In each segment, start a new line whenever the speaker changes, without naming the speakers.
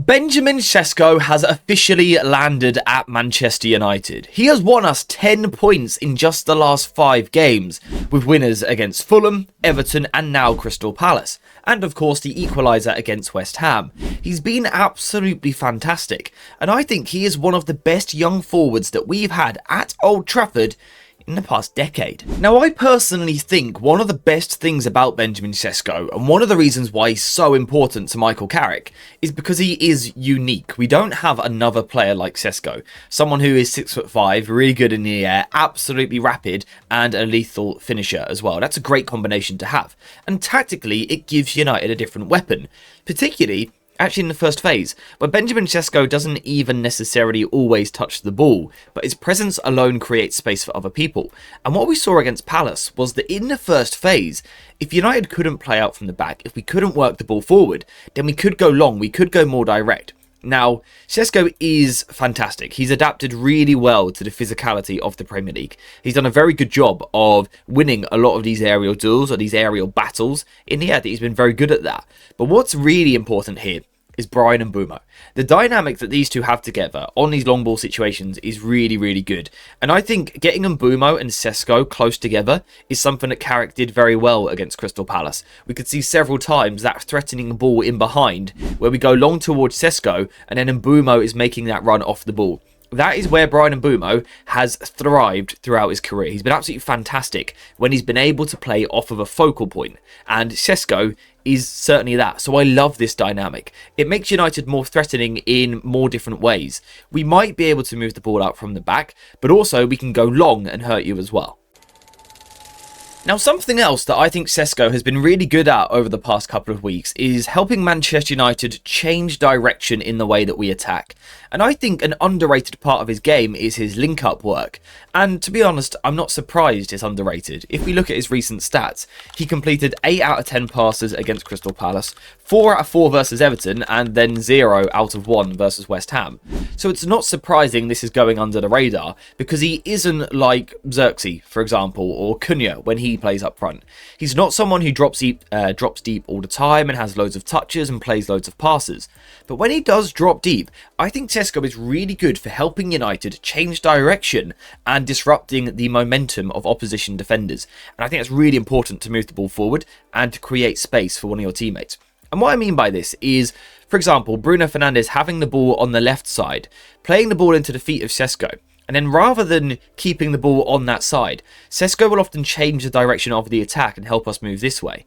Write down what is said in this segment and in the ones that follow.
Benjamin Sesko has officially landed at Manchester United. He has won us 10 points in just the last 5 games, with winners against Fulham, Everton and now Crystal Palace. And of course the equaliser against West Ham. He's been absolutely fantastic, and I think he is one of the best young forwards that we've had at Old Trafford in the past decade. Now, I personally think one of the best things about Benjamin Sesko, and one of the reasons why he's so important to Michael Carrick, is because he is unique. We don't have another player like Cesko, someone who is 6'5", really good in the air, absolutely rapid, and a lethal finisher as well. That's a great combination to have. And tactically, it gives United a different weapon, particularly actually in the first phase, where Benjamin Sesko doesn't even necessarily always touch the ball, but his presence alone creates space for other people. And what we saw against Palace was that in the first phase, if United couldn't play out from the back, if we couldn't work the ball forward, then we could go long, we could go more direct. Now, Cesko is fantastic. He's adapted really well to the physicality of the Premier League. He's done a very good job of winning a lot of these aerial duels or these aerial battles. In the air, he's been very good at that. But what's really important here is Bryan and Mbeumo. The dynamic that these two have together on these long ball situations is really, really good. And I think getting Mbeumo and Cesko close together is something that Carrick did very well against Crystal Palace. We could see several times that threatening ball in behind, where we go long towards Cesko, and then Mbeumo is making that run off the ball. That is where Bryan Mbeumo has thrived throughout his career. He's been absolutely fantastic when he's been able to play off of a focal point. And Cesko is certainly that. So I love this dynamic. It makes United more threatening in more different ways. We might be able to move the ball out from the back, but also we can go long and hurt you as well. Now, something else that I think Cesko has been really good at over the past couple of weeks is helping Manchester United change direction in the way that we attack. And I think an underrated part of his game is his link-up work. And to be honest, I'm not surprised it's underrated. If we look at his recent stats, he completed 8 out of 10 passes against Crystal Palace, 4 out of 4 versus Everton, and then 0 out of 1 versus West Ham. So it's not surprising this is going under the radar, because he isn't like Xerxes, for example, or Cunha when he plays up front. He's not someone who drops deep all the time and has loads of touches and plays loads of passes. But when he does drop deep, I think Cesko is really good for helping United change direction and disrupting the momentum of opposition defenders. And I think it's really important to move the ball forward and to create space for one of your teammates. And what I mean by this is, for example, Bruno Fernandes having the ball on the left side, playing the ball into the feet of Cesko. And then rather than keeping the ball on that side, Cesko will often change the direction of the attack and help us move this way.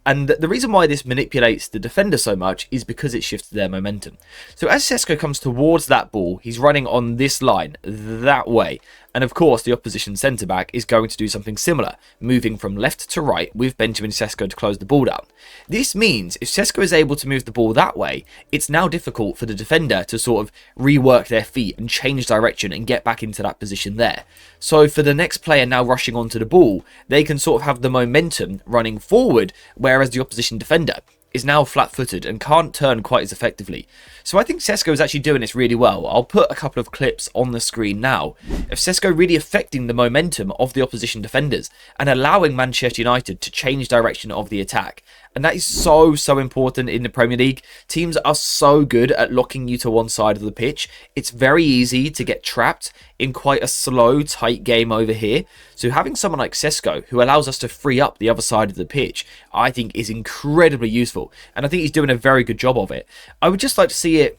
And the reason why this manipulates the defender so much is because it shifts their momentum. So as Cesko comes towards that ball, he's running on this line, that way. And of course, the opposition centre-back is going to do something similar, moving from left to right with Benjamin Cesko to close the ball down. This means if Cesko is able to move the ball that way, it's now difficult for the defender to sort of rework their feet and change direction and get back into that position there. So for the next player now rushing onto the ball, they can sort of have the momentum running forward, whereas the opposition defender is now flat-footed and can't turn quite as effectively. So I think Cesko is actually doing this really well. I'll put a couple of clips on the screen now of Cesko really affecting the momentum of the opposition defenders and allowing Manchester United to change direction of the attack. And that is so important in the Premier League. Teams are so good at locking you to one side of the pitch. It's very easy to get trapped in quite a slow, tight game over here. So having someone like Cesko, who allows us to free up the other side of the pitch, I think is incredibly useful. And I think he's doing a very good job of it. I would just like to see it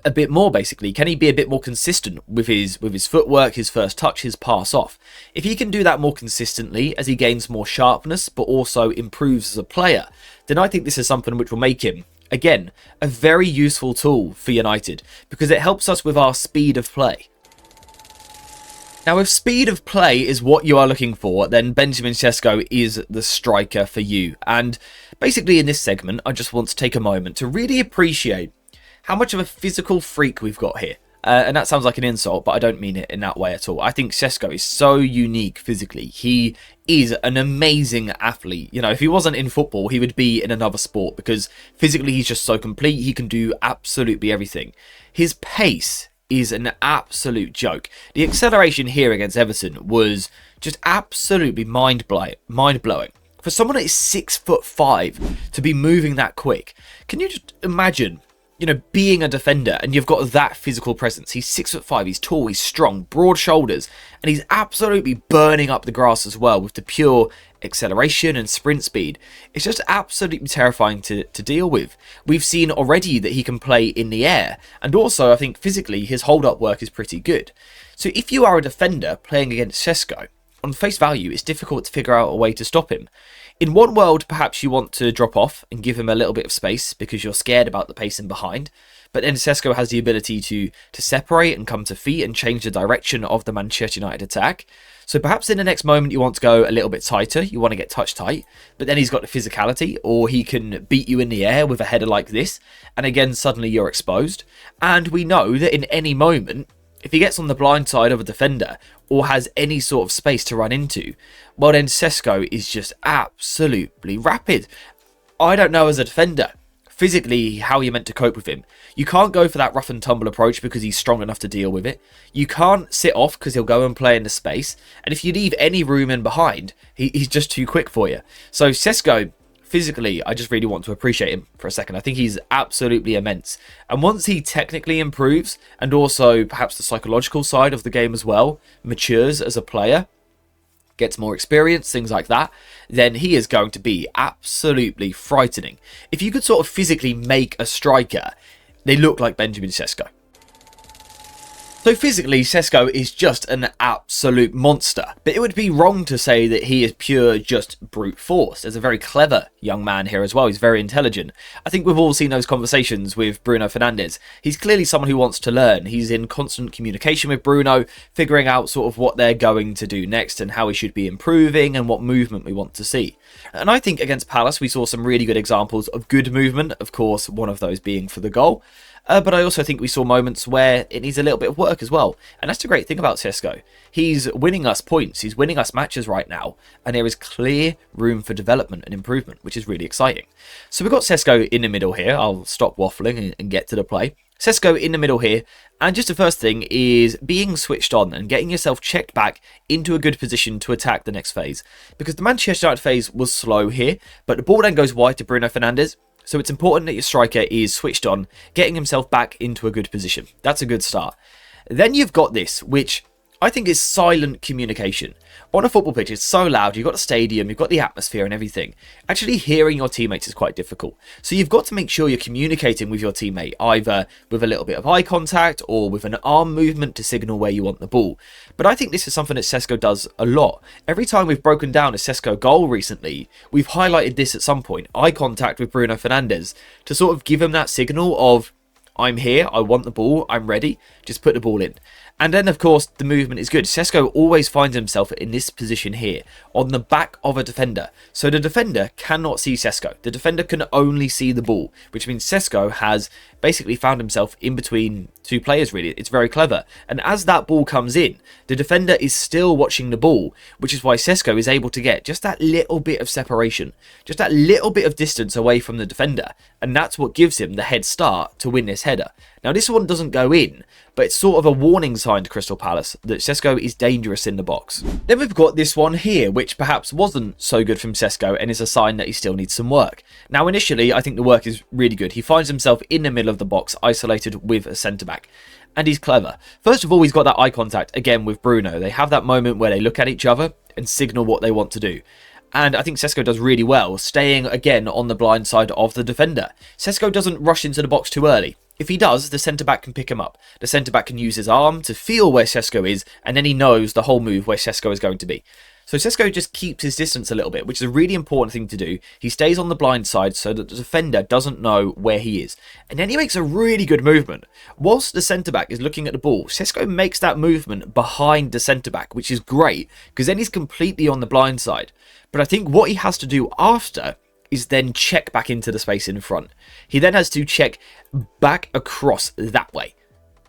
a bit more, basically. Can he be a bit more consistent with his footwork, his first touch, his pass off? If he can do that more consistently as he gains more sharpness but also improves as a player, then I think this is something which will make him, again, a very useful tool for United, because it helps us with our speed of play. Now, if speed of play is what you are looking for, then Benjamin Cesko is the striker for you. And basically in this segment, I just want to take a moment to really appreciate how much of a physical freak we've got here. And that sounds like an insult, but I don't mean it in that way at all. I think Cesko is so unique physically. He is an amazing athlete. You know, if he wasn't in football, he would be in another sport, because physically he's just so complete. He can do absolutely everything. His pace is an absolute joke. The acceleration here against Everton was just absolutely mind-blowing. For someone that is 6'5" to be moving that quick, can you just imagine being a defender and you've got that physical presence. He's 6'5", he's tall, he's strong, broad shoulders, and he's absolutely burning up the grass as well with the pure acceleration and sprint speed. It's just absolutely terrifying to deal with. We've seen already that he can play in the air, and also I think physically his hold-up work is pretty good. So if you are a defender playing against Cesko, on face value it's difficult to figure out a way to stop him. In one world, perhaps you want to drop off and give him a little bit of space because you're scared about the pacing behind. But then Sesko has the ability to separate and come to feet and change the direction of the Manchester United attack. So perhaps in the next moment you want to go a little bit tighter, you want to get touch tight, but then he's got the physicality, or he can beat you in the air with a header like this, and again suddenly you're exposed. And we know that in any moment, if he gets on the blind side of a defender or has any sort of space to run into, well then Cesko is just absolutely rapid. I don't know as a defender, physically, how you're meant to cope with him. You can't go for that rough and tumble approach because he's strong enough to deal with it. You can't sit off because he'll go and play in the space. And if you leave any room in behind, he's just too quick for you. So Cesko, physically, I just really want to appreciate him for a second. I think he's absolutely immense. And once he technically improves, and also perhaps the psychological side of the game as well, matures as a player, gets more experience, things like that, then he is going to be absolutely frightening. If you could sort of physically make a striker, they look like Benjamin Sesko. So physically, Cesko is just an absolute monster, but it would be wrong to say that he is pure just brute force. There's a very clever young man here as well. He's very intelligent. I think we've all seen those conversations with Bruno Fernandes. He's clearly someone who wants to learn. He's in constant communication with Bruno, figuring out sort of what they're going to do next and how he should be improving and what movement we want to see. And I think against Palace, we saw some really good examples of good movement, of course, one of those being for the goal. But I also think we saw moments where it needs a little bit of work as well. And that's the great thing about Cesko. He's winning us points, he's winning us matches right now, and there is clear room for development and improvement, which is really exciting. So we've got Cesko in the middle here. I'll stop waffling and get to the play. Cesko in the middle here, and just the first thing is being switched on and getting yourself checked back into a good position to attack the next phase. Because the Manchester United phase was slow here, but the ball then goes wide to Bruno Fernandes. So it's important that your striker is switched on, getting himself back into a good position. That's a good start. Then you've got this, which I think is silent communication. On a football pitch, it's so loud, you've got a stadium, you've got the atmosphere and everything. Actually hearing your teammates is quite difficult. So you've got to make sure you're communicating with your teammate, either with a little bit of eye contact or with an arm movement to signal where you want the ball. But I think this is something that Cesko does a lot. Every time we've broken down a Cesko goal recently, we've highlighted this at some point, eye contact with Bruno Fernandes, to sort of give him that signal of, I'm here, I want the ball, I'm ready, just put the ball in. And then, of course, the movement is good. Cesko always finds himself in this position here, on the back of a defender. So the defender cannot see Cesko. The defender can only see the ball, which means Cesko has basically found himself in between two players, really. It's very clever. And as that ball comes in, the defender is still watching the ball, which is why Cesko is able to get just that little bit of separation, just that little bit of distance away from the defender. And that's what gives him the head start to win this header. Now, this one doesn't go in, but it's sort of a warning sign to Crystal Palace that Cesko is dangerous in the box. Then we've got this one here, which perhaps wasn't so good from Cesko and is a sign that he still needs some work. Now, initially, I think the work is really good. He finds himself in the middle of the box, isolated with a centre-back. And he's clever. First of all, he's got that eye contact, again, with Bruno. They have that moment where they look at each other and signal what they want to do. And I think Cesko does really well, staying again on the blind side of the defender. Cesko doesn't rush into the box too early. If he does, the centre-back can pick him up. The centre-back can use his arm to feel where Cesko is, and then he knows the whole move where Cesko is going to be. So Cesko just keeps his distance a little bit, which is a really important thing to do. He stays on the blind side so that the defender doesn't know where he is. And then he makes a really good movement. Whilst the centre-back is looking at the ball, Cesko makes that movement behind the centre-back, which is great, because then he's completely on the blind side. But I think what he has to do after is then check back into the space in front. He then has to check back across that way.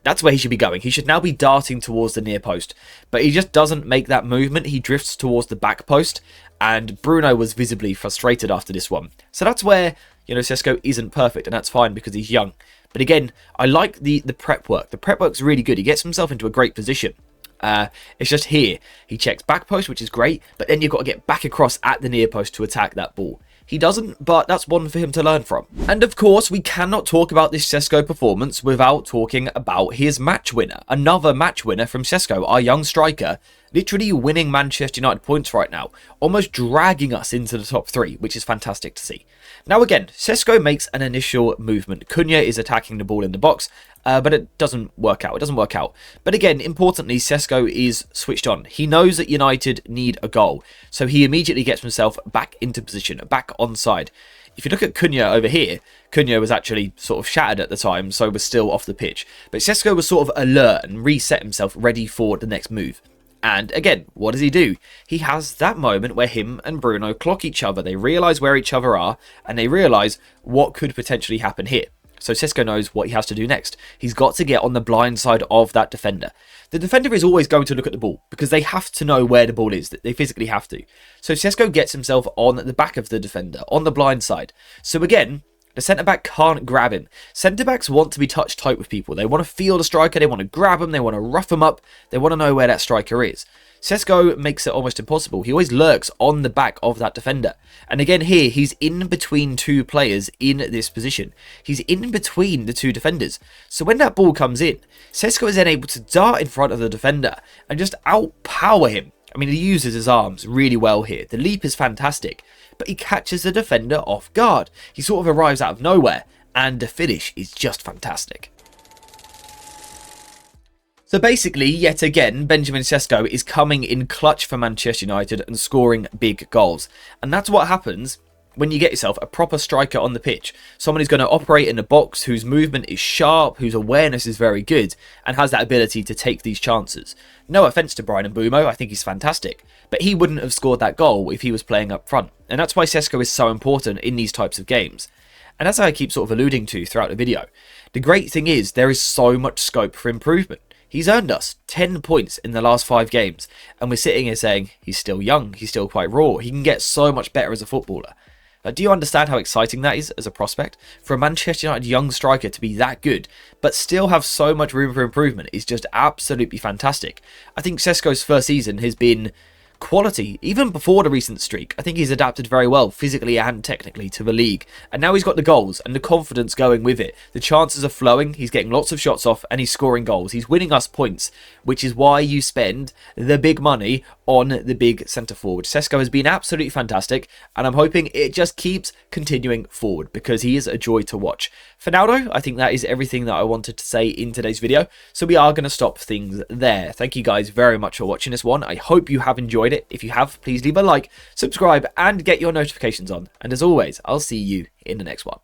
That's where he should be going. He should now be darting towards the near post. But he just doesn't make that movement. He drifts towards the back post. And Bruno was visibly frustrated after this one. So that's where, Cesko isn't perfect. And that's fine because he's young. But again, I like the prep work. The prep work's really good. He gets himself into a great position. It's just here. He checks back post, which is great. But then you've got to get back across at the near post to attack that ball. He doesn't, but that's one for him to learn from. And of course, we cannot talk about this Cesko performance without talking about his match winner. Another match winner from Cesko, our young striker, literally winning Manchester United points right now, almost dragging us into the top 3, which is fantastic to see. Now again, Cesko makes an initial movement. Cunha is attacking the ball in the box, but it doesn't work out. But again, importantly, Cesko is switched on. He knows that United need a goal, so he immediately gets himself back into position, back onside. If you look at Cunha over here, Cunha was actually sort of shattered at the time, so was still off the pitch. But Cesko was sort of alert and reset himself, ready for the next move. And again, what does he do? He has that moment where him and Bruno clock each other. They realise where each other are, and they realise what could potentially happen here. So Cesko knows what he has to do next. He's got to get on the blind side of that defender. The defender is always going to look at the ball because they have to know where the ball is. They physically have to. So Cesko gets himself on the back of the defender, on the blind side. So again, the centre-back can't grab him. Centre-backs want to be touch tight with people. They want to feel the striker. They want to grab him. They want to rough him up. They want to know where that striker is. Cesko makes it almost impossible. He always lurks on the back of that defender. And again here, he's in between two players in this position. He's in between the two defenders. So when that ball comes in, Cesko is then able to dart in front of the defender and just outpower him. I mean, he uses his arms really well here. The leap is fantastic, but he catches the defender off guard. He sort of arrives out of nowhere, and the finish is just fantastic. So basically, yet again, Benjamin Sesko is coming in clutch for Manchester United and scoring big goals. And that's what happens when you get yourself a proper striker on the pitch. Someone who's going to operate in the box, whose movement is sharp, whose awareness is very good, and has that ability to take these chances. No offence to Brian Mbeumo, I think he's fantastic, but he wouldn't have scored that goal if he was playing up front. And that's why Cesko is so important in these types of games. And as I keep sort of alluding to throughout the video, the great thing is there is so much scope for improvement. He's earned us 10 points in the last 5 games, and we're sitting here saying he's still young, he's still quite raw, he can get so much better as a footballer. Do you understand how exciting that is as a prospect? For a Manchester United young striker to be that good, but still have so much room for improvement is just absolutely fantastic. I think Cesko's first season has been quality, even before the recent streak. I think he's adapted very well, physically and technically, to the league. And now he's got the goals and the confidence going with it. The chances are flowing, he's getting lots of shots off, and he's scoring goals. He's winning us points, which is why you spend the big money on the big centre-forward. Cesko has been absolutely fantastic, and I'm hoping it just keeps continuing forward, because he is a joy to watch. For now though, I think that is everything that I wanted to say in today's video, so we are going to stop things there. Thank you guys very much for watching this one. I hope you have enjoyed it. If you have, please leave a like, subscribe, and get your notifications on. And as always, I'll see you in the next one.